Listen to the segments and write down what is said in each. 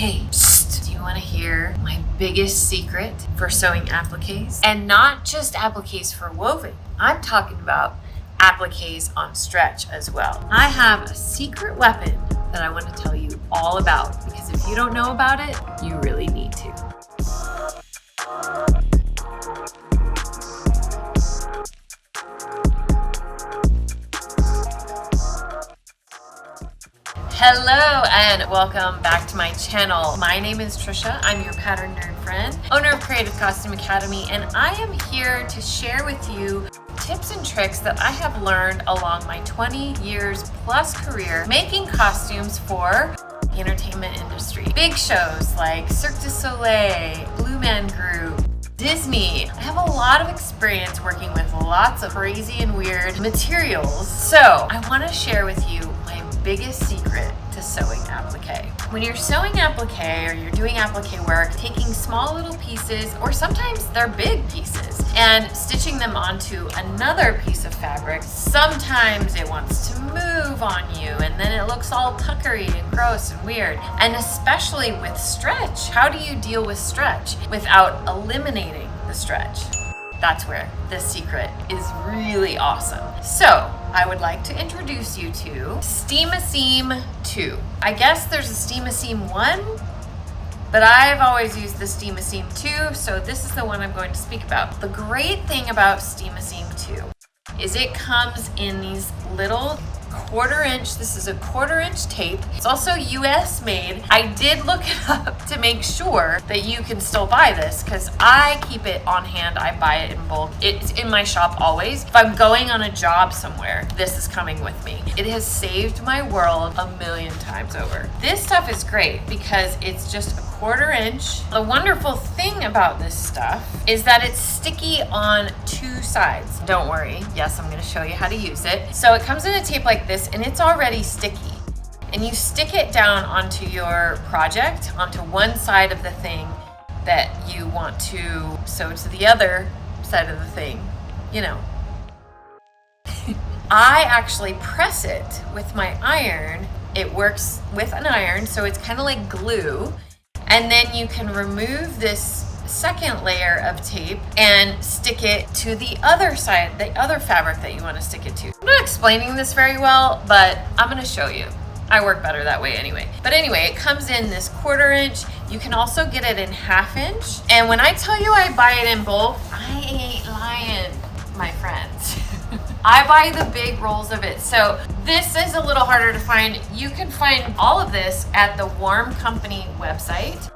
Hey, psst, do you want to hear my biggest secret for sewing appliques? And not just appliques for woven. I'm talking about appliques on stretch as well. I have a secret weapon that I want to tell you all about, because if you don't know about it, you really need to. Hello and welcome back to my channel. My name is Trisha. I'm your pattern nerd friend, owner of Creative Costume Academy, and I am here to share with you tips and tricks that I have learned along my 20 years plus career making costumes for the entertainment industry. Big shows like Cirque du Soleil, Blue Man Group, Disney. I have a lot of experience working with lots of crazy and weird materials. So I want to share with you my biggest secret to sewing applique. When you're sewing applique or you're doing applique work, taking small little pieces, or sometimes they're big pieces, and stitching them onto another piece of fabric, sometimes it wants to move on you and then it looks all puckery and gross and weird. And especially with stretch, how do you deal with stretch without eliminating the stretch? That's where this secret is really awesome. So I would like to introduce you to Steam-A-Seam 2. I guess there's a Steam-A-Seam 1, but I've always used the Steam-A-Seam 2, so this is the one I'm going to speak about. The great thing about Steam-A-Seam 2 is it comes in these little this is a 1/4" tape. It's also US made. I did look it up to make sure that you can still buy this, because I keep it on hand. I buy it in bulk. It's in my shop always. If I'm going on a job somewhere, this is coming with me. It has saved my world a million times over. This stuff is great because it's just a 1/4". The wonderful thing about this stuff is that it's sticky on two sides. Don't worry. Yes, I'm going to show you how to use it. So it comes in a tape like this, and it's already sticky. And you stick it down onto your project, onto one side of the thing that you want to sew to the other side of the thing, you know. I actually press it with my iron. It works with an iron, so it's kind of like glue. And then you can remove this second layer of tape and stick it to the other side, the other fabric that you want to stick it to. I'm not explaining this very well, but I'm going to show you. I work better that way anyway. But anyway, it comes in this 1/4". You can also get it in 1/2". And when I tell you I buy it in bulk, I ain't lying, my friends. I buy the big rolls of it. So this is a little harder to find. You can find all of this at the Warm Company website.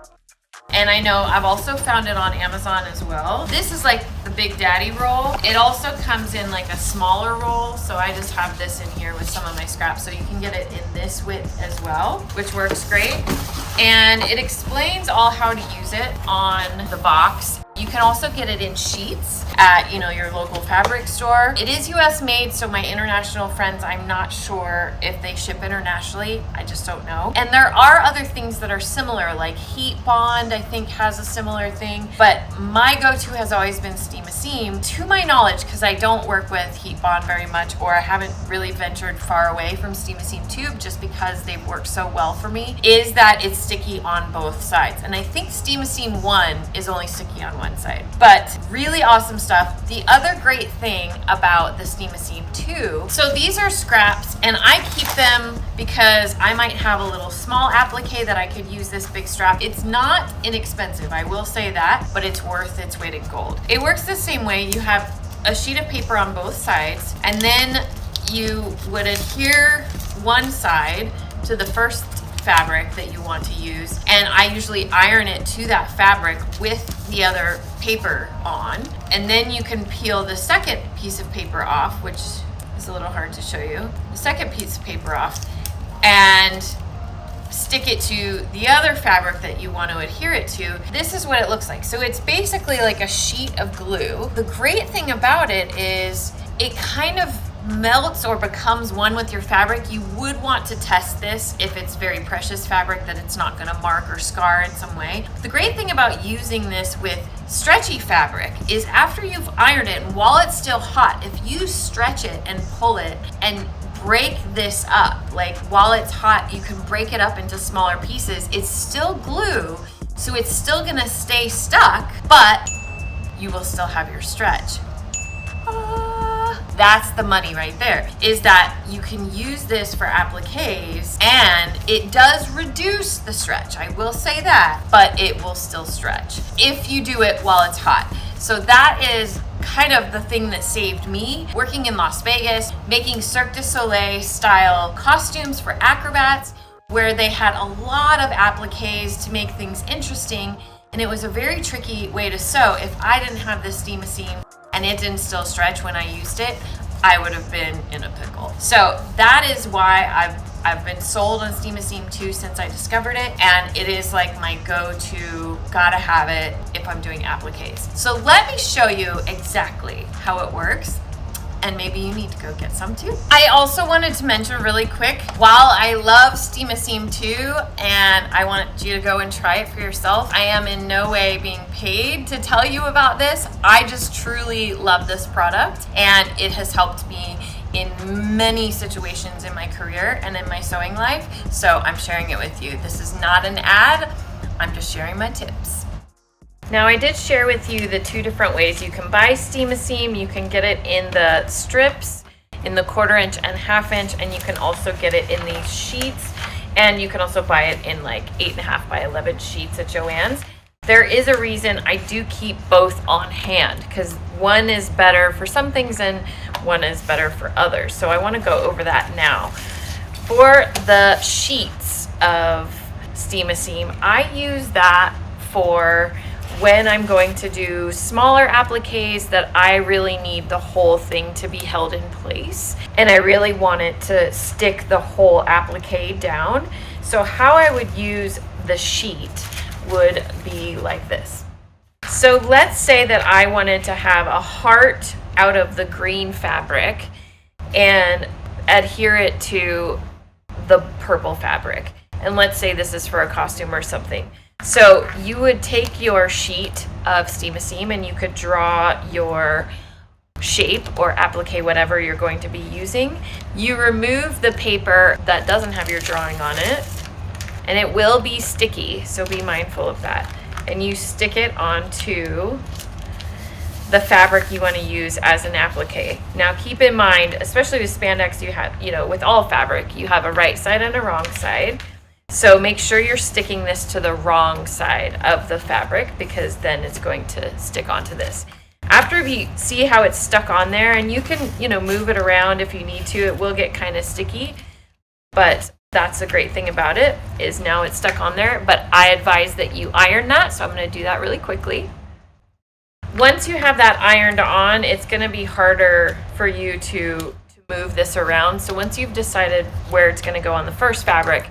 And I know I've also found it on Amazon as well. This is like the Big Daddy roll. It also comes in like a smaller roll. So I just have this in here with some of my scraps. So you can get it in this width as well, which works great. And it explains all how to use it on the box. You can also get it in sheets at, your local fabric store. It is US made, so my international friends, I'm not sure if they ship internationally. I just don't know. And there are other things that are similar, like Heat Bond, I think has a similar thing. But my go-to has always been Steam-A-Seam, to my knowledge, because I don't work with Heat Bond very much, or I haven't really ventured far away from Steam-A-Seam Tube just because they've worked so well for me, is that it's sticky on both sides. And I think Steam-A-Seam 1 is only sticky on one side. But really awesome stuff. The other great thing about the Steam-A-Seam 2, so these are scraps, and I keep them because I might have a little small applique that I could use this big strap. It's not inexpensive, I will say that, but it's worth its weight in gold. It works the same way. You have a sheet of paper on both sides, and then you would adhere one side to the first fabric that you want to use, and I usually iron it to that fabric with the other paper on, and then you can peel the second piece of paper off, which is a little hard to show you, the second piece of paper off, and stick it to the other fabric that you want to adhere it to. This is what it looks like. So it's basically like a sheet of glue. The great thing about it is it kind of melts or becomes one with your fabric. You would want to test this if it's very precious fabric that it's not going to mark or scar in some way. The great thing about using this with stretchy fabric is after you've ironed it and while it's still hot, if you stretch it and pull it and break this up. Like while it's hot, you can break it up into smaller pieces. It's still glue, so it's still gonna stay stuck, but you will still have your stretch. That's the money right there, is that you can use this for appliques and it does reduce the stretch. I will say that, but it will still stretch if you do it while it's hot. So that is kind of the thing that saved me working in Las Vegas, making Cirque du Soleil style costumes for acrobats, where they had a lot of appliques to make things interesting. And it was a very tricky way to sew. If I didn't have this steam-a-seam and it didn't still stretch when I used it, I would have been in a pickle. So that is why I've been sold on steam-a-seam too since I discovered it, and it is like my go-to, gotta have it if I'm doing appliques. So let me show you exactly how it works, and maybe you need to go get some too. I also wanted to mention really quick, while I love steam-a-seam too, and I want you to go and try it for yourself, I am in no way being paid to tell you about this. I just truly love this product, and it has helped me in many situations in my career and in my sewing life. So I'm sharing it with you. This is not an ad, I'm just sharing my tips. Now I did share with you the two different ways you can buy steam-a-seam. You can get it in the strips, in the 1/4 inch and 1/2 inch, and you can also get it in these sheets, and you can also buy it in like 8.5 by 11 sheets at Joann's. There is a reason I do keep both on hand, because one is better for some things and one is better for others. So I want to go over that now. For the sheets of steam-a-seam, I use that for when I'm going to do smaller appliques that I really need the whole thing to be held in place, and I really want it to stick the whole applique down. So how I would use the sheet would be like this. So let's say that I wanted to have a heart out of the green fabric and adhere it to the purple fabric. And let's say this is for a costume or something. So you would take your sheet of steam-a-seam and you could draw your shape or applique, whatever you're going to be using. You remove the paper that doesn't have your drawing on it, and it will be sticky, so be mindful of that. And you stick it onto the fabric you want to use as an applique. Now keep in mind, especially with spandex, you have, with all fabric, you have a right side and a wrong side. So make sure you're sticking this to the wrong side of the fabric, because then it's going to stick onto this. After you see how it's stuck on there, and you can, move it around if you need to, it will get kind of sticky, but that's the great thing about it, is now it's stuck on there. But I advise that you iron that, so I'm going to do that really quickly. Once you have that ironed on, it's going to be harder for you to move this around. So once you've decided where it's going to go on the first fabric,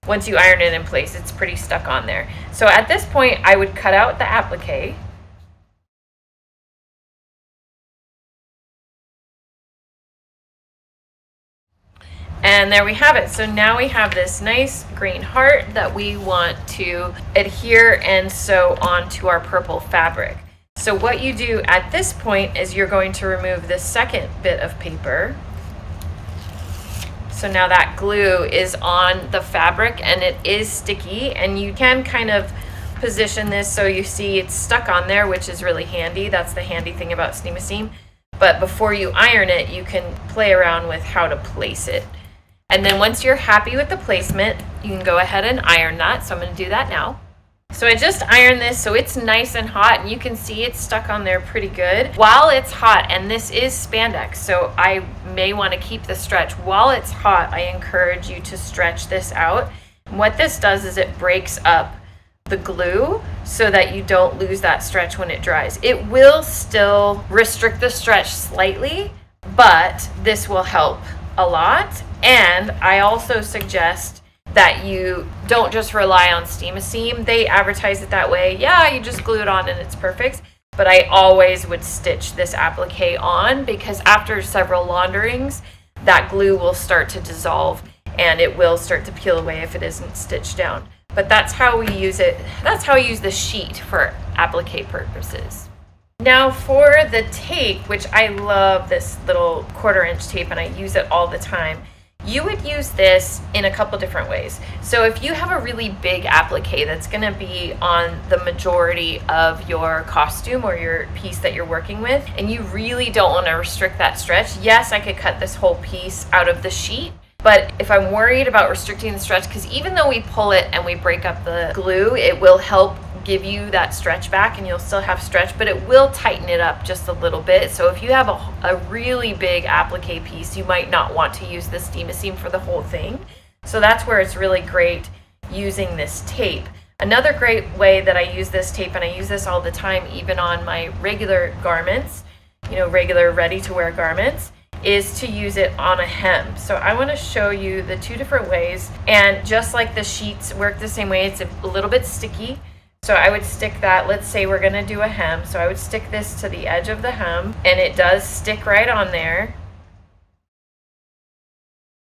once you iron it in place, it's pretty stuck on there. So at this point, I would cut out the applique. And there we have it. So now we have this nice green heart that we want to adhere and sew onto our purple fabric. So what you do at this point is you're going to remove this second bit of paper. So now that glue is on the fabric and it is sticky, and you can kind of position this so you see it's stuck on there, which is really handy. That's the handy thing about steam-a-seam. But before you iron it, you can play around with how to place it. And then once you're happy with the placement, you can go ahead and iron that. So I'm going to do that now. So I just ironed this so it's nice and hot, and you can see it's stuck on there pretty good. While it's hot, and this is spandex, so I may want to keep the stretch. While it's hot, I encourage you to stretch this out. And what this does is it breaks up the glue so that you don't lose that stretch when it dries. It will still restrict the stretch slightly, but this will help a lot. And I also suggest that you don't just rely on steam-a-seam. They advertise it that way. Yeah, you just glue it on and it's perfect. But I always would stitch this applique on, because after several launderings, that glue will start to dissolve and it will start to peel away if it isn't stitched down. But that's how we use it. That's how we use the sheet for applique purposes. Now for the tape, which I love this little 1/4 inch tape and I use it all the time. You would use this in a couple different ways. So if you have a really big applique that's going to be on the majority of your costume or your piece that you're working with, and you really don't want to restrict that stretch, yes, I could cut this whole piece out of the sheet. But if I'm worried about restricting the stretch, because even though we pull it and we break up the glue, it will help give you that stretch back and you'll still have stretch, but it will tighten it up just a little bit. So if you have a really big applique piece, you might not want to use the steam-a-seam for the whole thing. So that's where it's really great using this tape. Another great way that I use this tape, and I use this all the time even on my regular garments, regular ready-to-wear garments, is to use it on a hem. So I want to show you the two different ways, and just like the sheets work the same way, it's a little bit sticky. So I would stick that, let's say we're going to do a hem, so I would stick this to the edge of the hem, and it does stick right on there.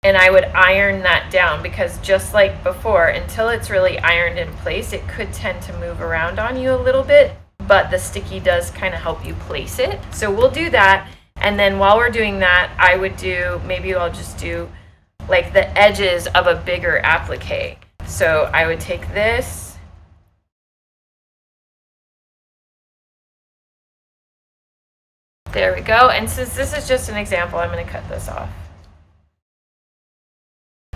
And I would iron that down, because just like before, until it's really ironed in place, it could tend to move around on you a little bit, but the sticky does kind of help you place it. So we'll do that, and then while we're doing that, I would do, maybe I'll just do like the edges of a bigger applique. So I would take this, there we go. And since this is just an example, I'm going to cut this off.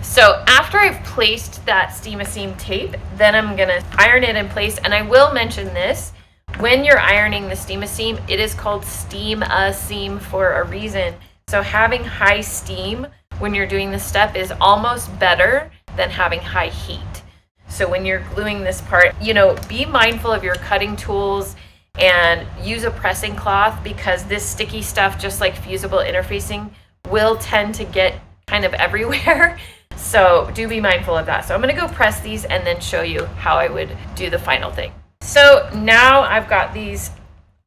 So after I've placed that steam-a-seam tape, then I'm going to iron it in place. And I will mention this, when you're ironing the steam-a-seam, it is called steam-a-seam for a reason. So having high steam when you're doing this step is almost better than having high heat. So when you're gluing this part, be mindful of your cutting tools and use a pressing cloth, because this sticky stuff, just like fusible interfacing, will tend to get kind of everywhere. So do be mindful of that. So I'm going to go press these and then show you how I would do the final thing. So now I've got these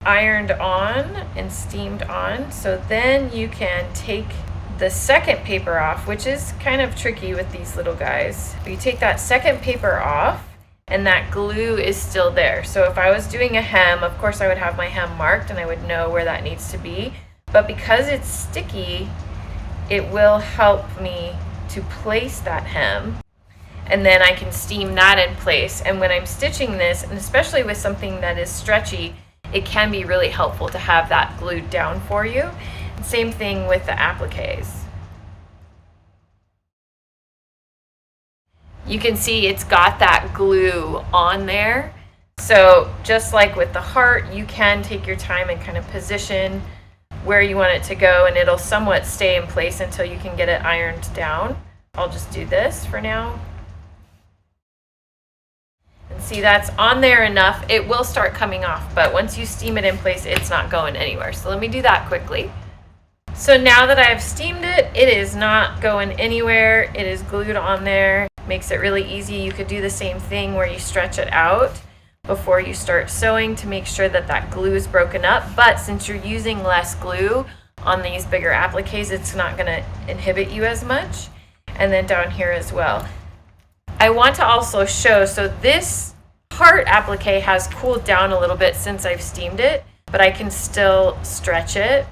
ironed on and steamed on. So then you can take the second paper off, which is kind of tricky with these little guys. You take that second paper off, and that glue is still there. So if I was doing a hem, of course I would have my hem marked and I would know where that needs to be. But because it's sticky, it will help me to place that hem. And then I can steam that in place. And when I'm stitching this, and especially with something that is stretchy, it can be really helpful to have that glued down for you. Same thing with the appliques. You can see it's got that glue on there. So just like with the heart, you can take your time and kind of position where you want it to go, and it'll somewhat stay in place until you can get it ironed down. I'll just do this for now. And see, that's on there enough. It will start coming off, but once you steam it in place, it's not going anywhere. So let me do that quickly. So now that I've steamed it, it is not going anywhere. It is glued on there. Makes it really easy. You could do the same thing where you stretch it out before you start sewing to make sure that that glue is broken up. But since you're using less glue on these bigger appliques, it's not going to inhibit you as much. And then down here as well. I want to also show, so this heart applique has cooled down a little bit since I've steamed it, but I can still stretch it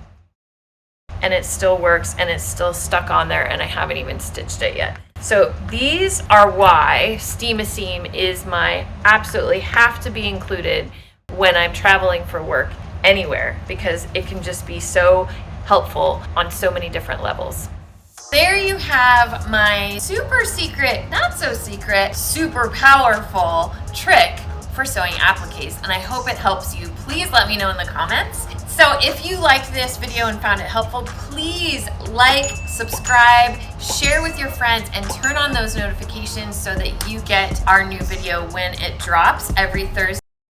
and it still works and it's still stuck on there, and I haven't even stitched it yet. So these are why steam-a-seam is my absolutely have to be included when I'm traveling for work anywhere, because it can just be so helpful on so many different levels. There you have my super secret, not so secret, super powerful trick for sewing appliques, and I hope it helps you. Please let me know in the comments. So if you liked this video and found it helpful, please like, subscribe, share with your friends, and turn on those notifications so that you get our new video when it drops every Thursday.